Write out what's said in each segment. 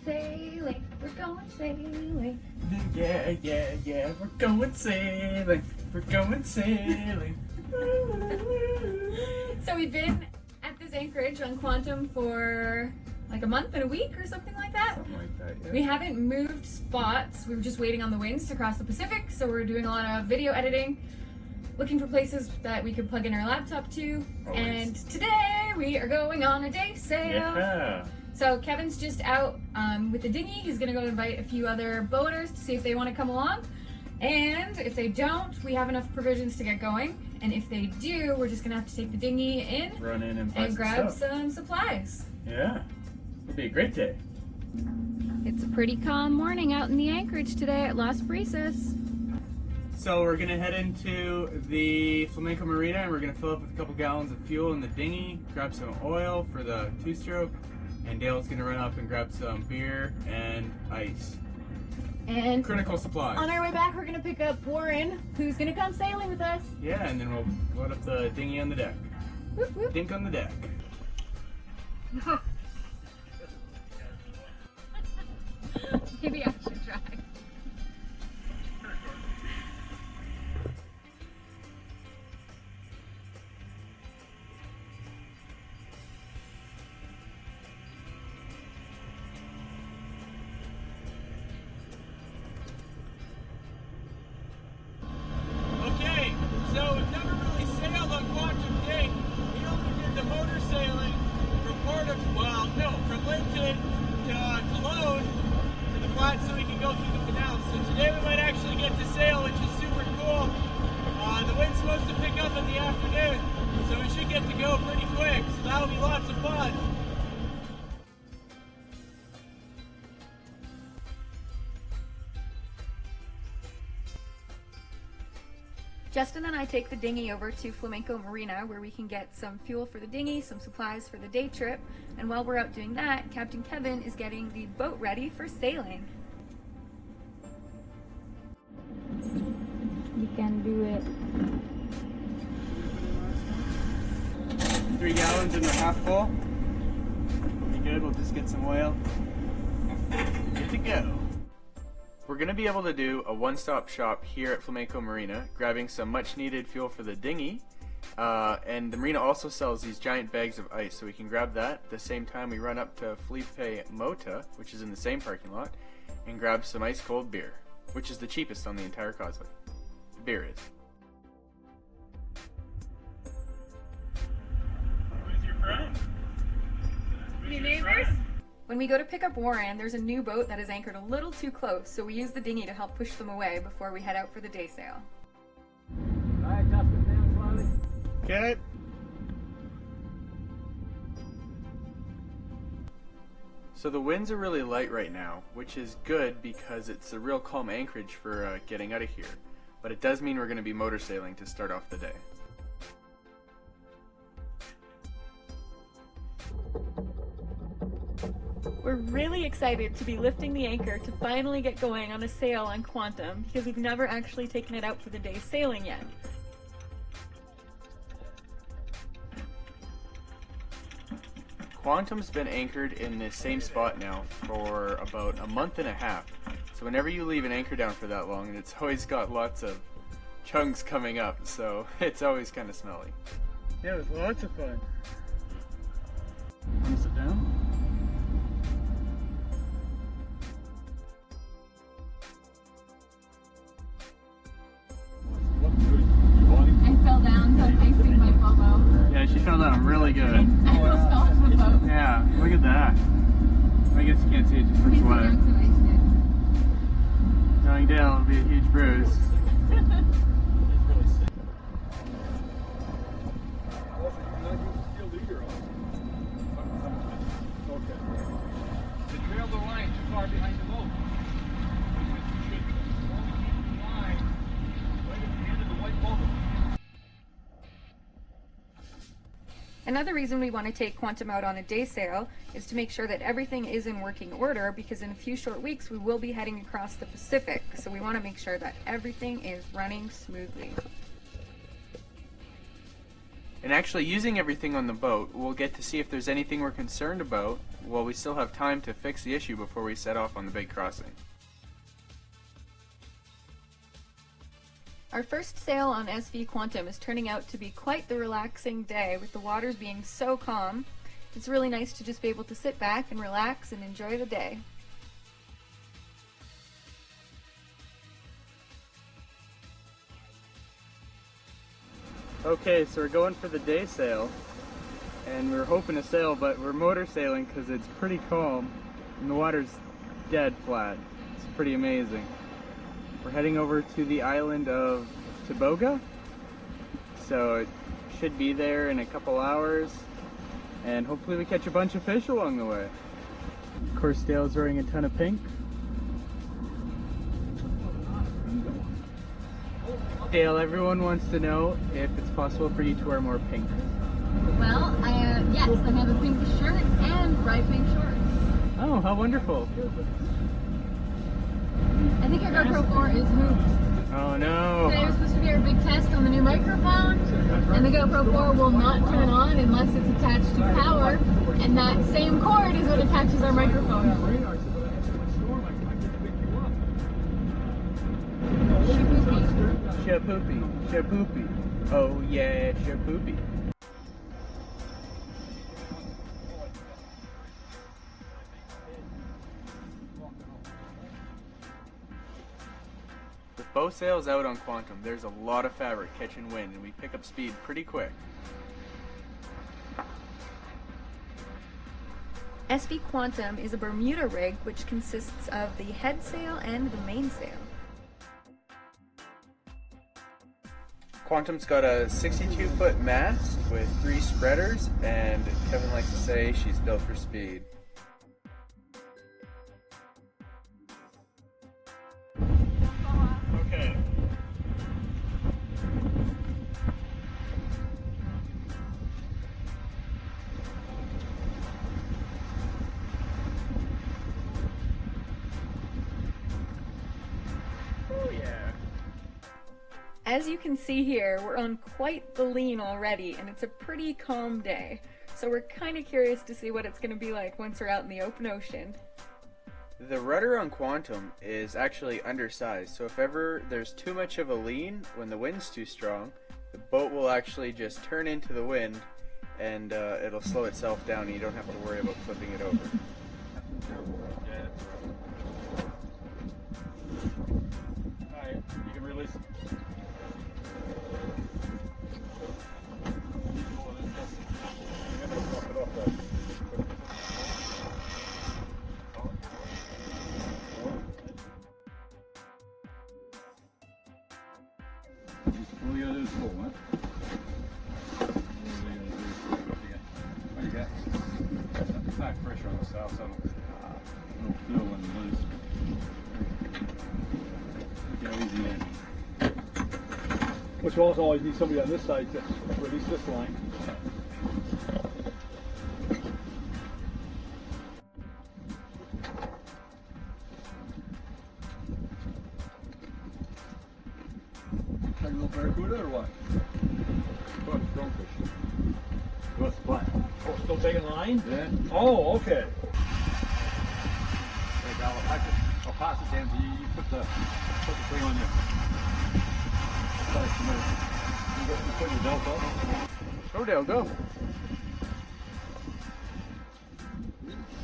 Sailing, we're going sailing. Yeah, yeah, yeah, we're going sailing. We're going sailing. So we've been at this anchorage on Quantum for like a month and a week or something like that. Something like that, yeah. We haven't moved spots. We were just waiting on the winds to cross the Pacific, so we're doing a lot of video editing, looking for places that we could plug in our laptop to. Always. And today we are going on a day sail. Yeah. So Kevin's just out with the dinghy. He's gonna go invite a few other boaters to see if they want to come along. And if they don't, we have enough provisions to get going. And if they do, we're just gonna have to take the dinghy in, Run in and buy some grab stuff. some supplies. Yeah, it'll be a great day. It's a pretty calm morning out in the anchorage today at Las Brisas. So we're gonna head into the Flamenco Marina and we're gonna fill up with a couple gallons of fuel in the dinghy, grab some oil for the two-stroke, and Dale's gonna run up and grab some beer and ice. And Critical supplies. on our way back, we're gonna pick up Warren, who's gonna come sailing with us. Yeah, and then we'll load up the dinghy on the deck. Whoop, whoop. Dink on the deck. Maybe I should try. Okay, so we've never really sailed on Quantum Day. We only did the motor sailing from Linton to Cologne to the flats so we can go through the canal. So today we might actually get to sail, which is super cool. The wind's supposed to pick up in the afternoon, so we should get to go pretty quick. So that'll be lots of fun. Justin and I take the dinghy over to Flamenco Marina where we can get some fuel for the dinghy, some supplies for the day trip, and while we're out doing that, Captain Kevin is getting the boat ready for sailing. You can do it. 3 gallons and a half full. Be good, we'll just get some oil. Good to go. We're going to be able to do a one-stop shop here at Flamenco Marina, grabbing some much-needed fuel for the dinghy, and the marina also sells these giant bags of ice, so we can grab that. At the same time, we run up to Felipe Mota, which is in the same parking lot, and grab some ice-cold beer, which is the cheapest on the entire causeway. The beer is. Who's your friend? Any neighbors? When we go to pick up Warren, there's a new boat that is anchored a little too close, so we use the dinghy to help push them away before we head out for the day sail. Alright, Justin, down slowly. Okay. So the winds are really light right now, which is good because it's a real calm anchorage for getting out of here. But it does mean we're going to be motor sailing to start off the day. We're really excited to be lifting the anchor to finally get going on a sail on Quantum because we've never actually taken it out for the day's sailing yet. Quantum's been anchored in the same spot now for about a month and a half. So whenever you leave an anchor down for that long, it's always got lots of chunks coming up, so it's always kind of smelly. Yeah, it was lots of fun. Want to sit down? I fell down, so I'm icing my elbow. Yeah, she fell down really good. I almost fell off the boat. Yeah, look at that. I guess you can't see it just for sweat. Telling Dale it'll be a huge bruise. The trail the line too far behind the boat. You should only keep the line right at the end of the white boat. Another reason we want to take Quantum out on a day sail is to make sure that everything is in working order because in a few short weeks we will be heading across the Pacific, so we want to make sure that everything is running smoothly. And actually using everything on the boat, we'll get to see if there's anything we're concerned about while we still have time to fix the issue before we set off on the big crossing. Our first sail on SV Quantum is turning out to be quite the relaxing day, with the waters being so calm. It's really nice to just be able to sit back and relax and enjoy the day. Okay, so we're going for the day sail, and we're hoping to sail, but we're motor sailing because it's pretty calm and the water's dead flat. It's pretty amazing. We're heading over to the island of Tobaga, so it should be there in a couple hours, and hopefully we catch a bunch of fish along the way. Of course, Dale's wearing a ton of pink. Dale, everyone wants to know if it's possible for you to wear more pink. Well, yes, I have a pink shirt and bright pink shorts. Oh, how wonderful. I think our GoPro 4 is hooped. Oh no. Today was supposed to be our big test on the new microphone, and the GoPro 4 will not turn on unless it's attached to power, and that same cord is what attaches our microphone. Shapoopy, shapoopy. Oh yeah, shapoopy. With both sails out on Quantum, there's a lot of fabric catching wind, and we pick up speed pretty quick. SV Quantum is a Bermuda rig which consists of the head sail and the mainsail. Quantum's got a 62-foot mast with 3 spreaders, and Kevin likes to say she's built for speed. Okay. Oh yeah. As you can see here, we're on quite the lean already, and it's a pretty calm day. So we're kind of curious to see what it's going to be like once we're out in the open ocean. The rudder on Quantum is actually undersized, so if ever there's too much of a lean when the wind's too strong, the boat will actually just turn into the wind, and it'll slow itself down and you don't have to worry about flipping it over. Alright, you can release it. All you gotta do is pull, mate. What do you got? There's no pressure on the sail, so it'll feel when you lose. Go easy then. Which also always need somebody on this side to release this line. Take a little barracuda or what? Quite a strong fish. What's the plan? Oh, still taking line? Yeah. Oh, okay. There you go. I'll pass it down to you. You put the thing on you. You put your belt on. Go Dale, go.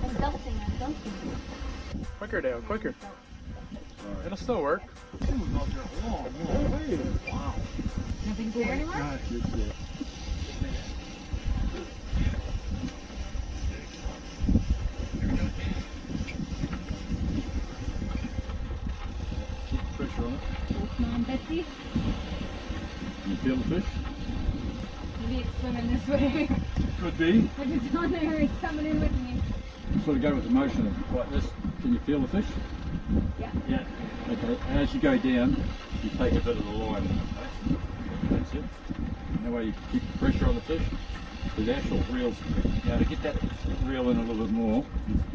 I'm dumping. Quicker Dale, quicker. It'll still work. Wow. Nothing there anymore? Keep the pressure on it. Come on, Betsy. Can you feel the fish? Maybe it's swimming this way. Could be. Like it's on there, it's coming in with me. You sort of go with the motion of like this. Can you feel the fish? Yeah. Yeah. Okay. And as you go down, you take a bit of the line. Okay. That's it. And that way you keep the pressure on the fish. The actual reels, now to get that reel in a little bit more,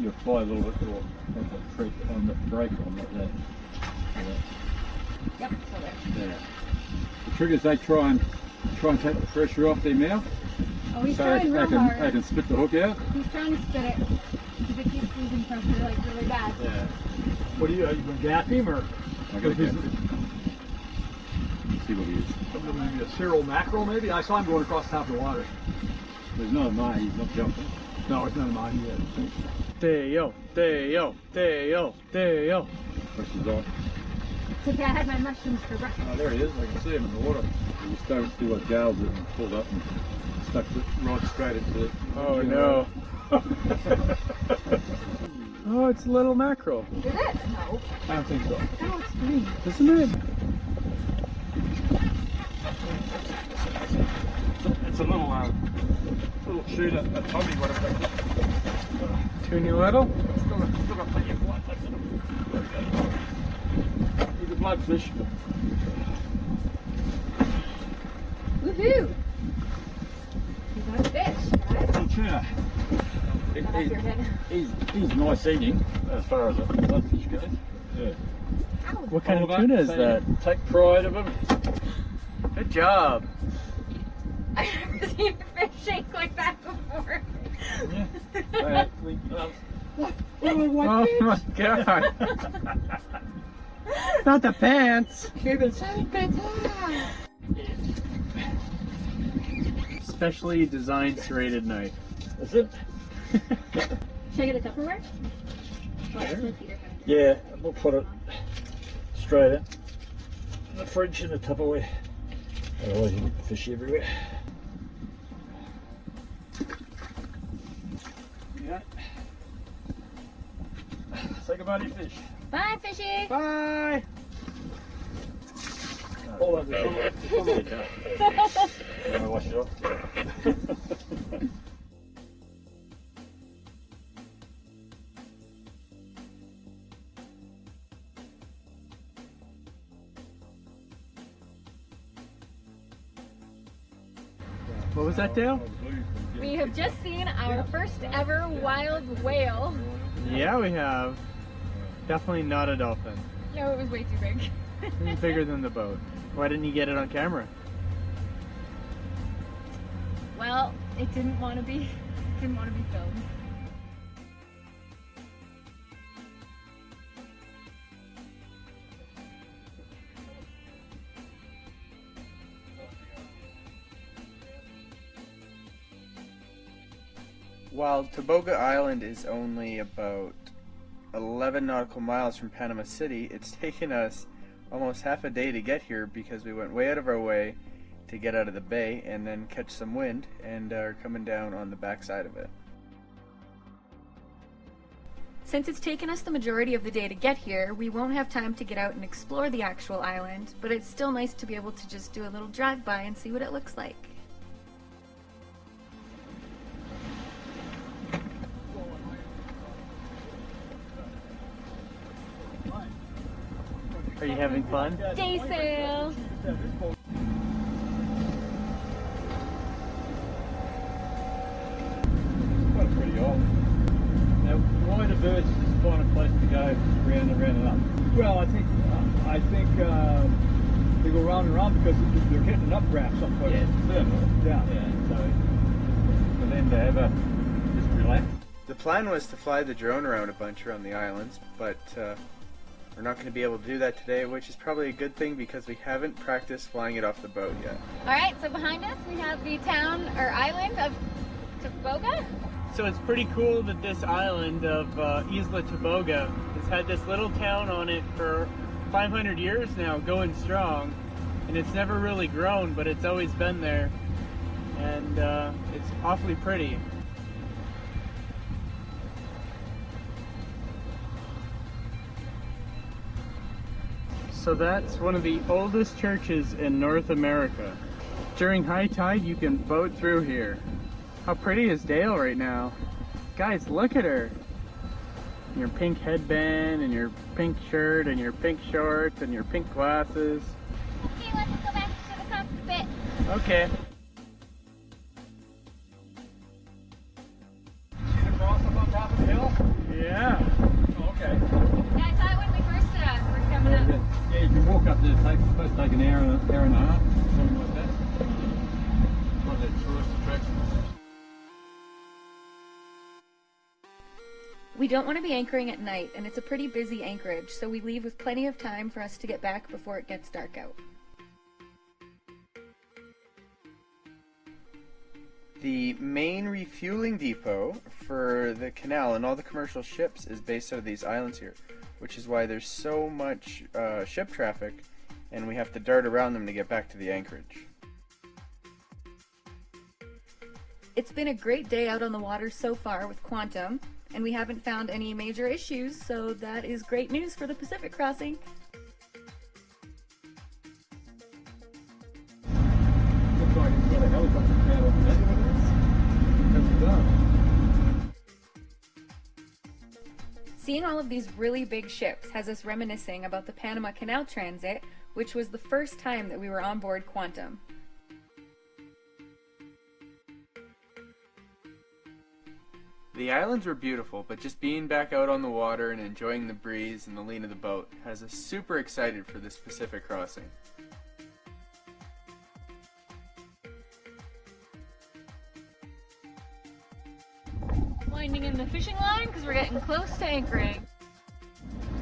you apply a little bit more of the treat on the brake on like that. Like that. Yep, so there. There. The triggers, they try and try and take the pressure off their mouth. Oh, he's So trying real they hard. can spit the hook out. He's trying to spit it because it keeps losing pressure like really bad. Yeah. What are you going to gap him or I gotta get see what he is. maybe a Cyril mackerel maybe? I saw him going across the top of the water. There's not a mine, he's not jumping. No, it's not a mine yet. Deo, Deo, Deo, Deo. Pressure's on. It's okay, I had my mushrooms for breakfast. Oh, there he is. I can see him in the water. He just don't do what Gales did and pulled up and stuck it right straight into it. Oh no. Oh, it's a little mackerel. Is it? No. I don't think so. Oh, it's green. Isn't it? It's a little shooter, a Tommy, whatever. Toonie little? Still got plenty of blood left in him. He's a bloodfish. Woohoo! You got a fish, guys. Little tuna. Off your head. He's nice eating as far as a bloodfish goes. Yeah. Ow. What kind of Hold tuna that, is that? Take pride of him. Good job. I've never seen a fish shake like that before. Yeah. Oh my god. It's not the pants. Specially designed serrated knife. Is it? Should I get a Tupperware? Yeah, we'll put it straight in the fridge in the Tupperware. Otherwise you get fish everywhere. Yeah. Say goodbye to your fish. Bye, fishy. Bye. Hold on, hold on. You want to wash it off? What was that, Dale? We have just seen our first ever wild whale. Yeah, we have. Definitely not a dolphin. No, it was way too big. It's bigger than the boat. Why didn't you get it on camera? Well, it didn't want to be filmed. While Tobaga Island is only about 11 nautical miles from Panama City, it's taken us almost half a day to get here because we went way out of our way to get out of the bay and then catch some wind and are coming down on the backside of it. Since it's taken us the majority of the day to get here, we won't have time to get out and explore the actual island, but it's still nice to be able to just do a little drive-by and see what it looks like. Are you having fun? Day sail. Quite pretty old. Now, why the birds just find a place to go round and round and up? Well, I think they go round and round because they're hitting an updraft someplace. Yeah, it's thermal. Yeah. Yeah, so for them to have a just relax. The plan was to fly the drone around a bunch around the islands, but we're not going to be able to do that today, which is probably a good thing because we haven't practiced flying it off the boat yet. Alright, so behind us we have the town or island of Tobaga. So it's pretty cool that this island of Isla Tobaga has had this little town on it for 500 years now, going strong, and it's never really grown, but it's always been there, and it's awfully pretty. So that's one of the oldest churches in North America. During high tide, you can boat through here. How pretty is Dale right now? Guys, look at her. Your pink headband and your pink shirt and your pink shorts and your pink glasses. Okay, let's go back to the cockpit. Okay. See the cross up on top of the hill? Yeah. Oh, okay. Yeah, I saw it when we first were coming up. Yeah, you can walk up there. It's supposed to take an hour and a half, something like that. We don't want to be anchoring at night, and it's a pretty busy anchorage, so we leave with plenty of time for us to get back before it gets dark out. The main refueling depot for the canal and all the commercial ships is based out of these islands here, which is why there's so much ship traffic and we have to dart around them to get back to the anchorage. It's been a great day out on the water so far with Quantum, and we haven't found any major issues, so that is great news for the Pacific crossing. Looks like it's got a helicopter pad over there. That's done. Seeing all of these really big ships has us reminiscing about the Panama Canal transit, which was the first time that we were on board Quantum. The islands were beautiful, but just being back out on the water and enjoying the breeze and the lean of the boat has us super excited for this Pacific crossing. Winding in the fishing line because we're getting close to anchoring.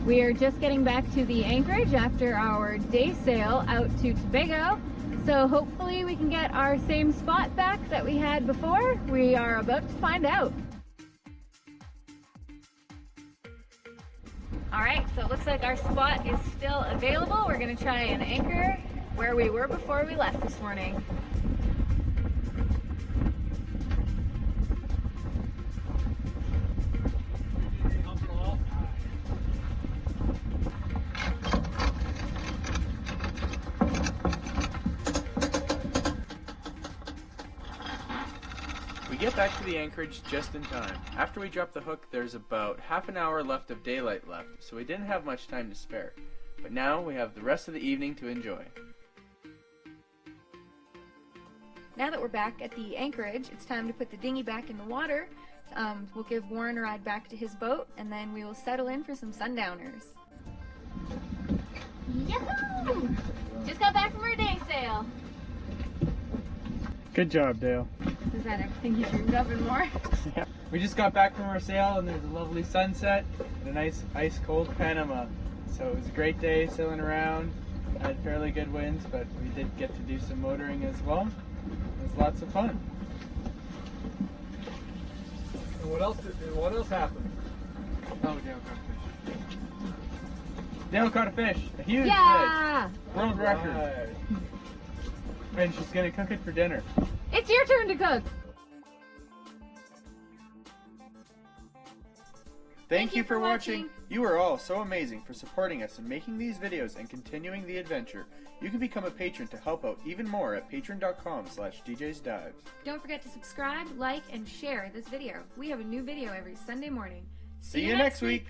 We are just getting back to the anchorage after our day sail out to Tobago. So hopefully we can get our same spot back that we had before. We are about to find out. Alright, so it looks like our spot is still available. We're going to try and anchor where we were before we left this morning. We get back to the anchorage just in time. After we drop the hook, there's about half an hour left of daylight left, so we didn't have much time to spare. But now we have the rest of the evening to enjoy. Now that we're back at the anchorage, it's time to put the dinghy back in the water. We'll give Warren a ride back to his boat, and then we will settle in for some Sundowners. Yahoo! Just got back from our day sail. Good job, Dale. Is that everything you dreamed of and more? Yeah. We just got back from our sail and there's a lovely sunset and a nice ice cold Panama. So it was a great day sailing around. Had fairly good winds, but we did get to do some motoring as well. It was lots of fun. And what else happened? Oh, Dale caught a fish. Dale caught a fish. A huge Yeah! fish. World record. Right. And she's gonna cook it for dinner. It's your turn to cook. Thank you for watching. You are all so amazing for supporting us and making these videos and continuing the adventure. You can become a patron to help out even more at patreon.com/djsdives. Don't forget to subscribe, like, and share this video. We have a new video every Sunday morning. See you next week.